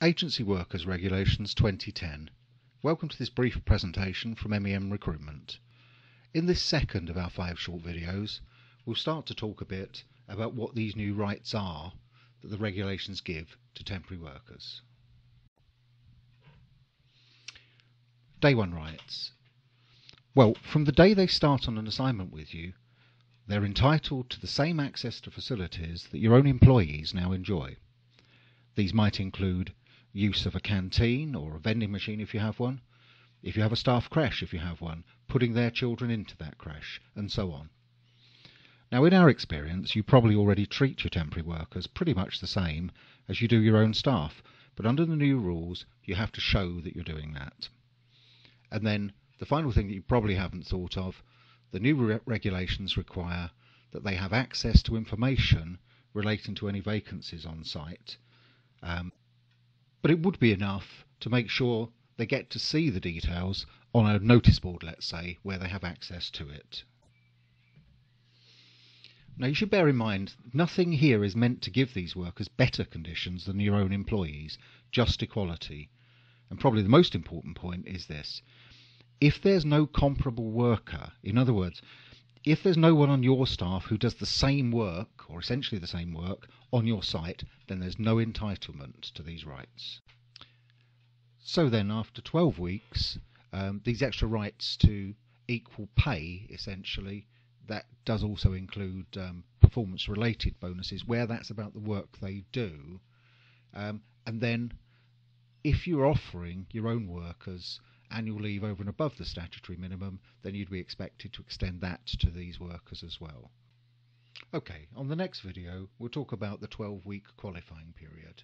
Agency Workers Regulations 2010. Welcome to this brief presentation from MEM Recruitment. In this second of our 5 short videos, we'll start to talk a bit about what these new rights are that the regulations give to temporary workers. Day 1 rights. Well, from the day they start on an assignment with you, they're entitled to the same access to facilities that your own employees now enjoy. These might include use of a canteen or a vending machine if you have one, if you have a staff creche if you have one, putting their children into that creche, and so on. Now, in our experience, you probably already treat your temporary workers pretty much the same as you do your own staff, but under the new rules, you have to show that you're doing that. And then the final thing that you probably haven't thought of, the new regulations require that they have access to information relating to any vacancies on site. But it would be enough to make sure they get to see the details on a notice board, let's say, where they have access to it. Now, you should bear in mind, nothing here is meant to give these workers better conditions than your own employees, just equality. And probably the most important point is this. If there's no comparable worker, in other words, if there's no one on your staff who does the same work, or essentially the same work, on your site, then there's no entitlement to these rights. So then, after 12 weeks, these extra rights to equal pay, essentially, that does also include performance-related bonuses, where that's about the work they do. And then, if you're offering your own workers annual leave over and above the statutory minimum, then you'd be expected to extend that to these workers as well. Okay, on the next video, we'll talk about the 12-week qualifying period.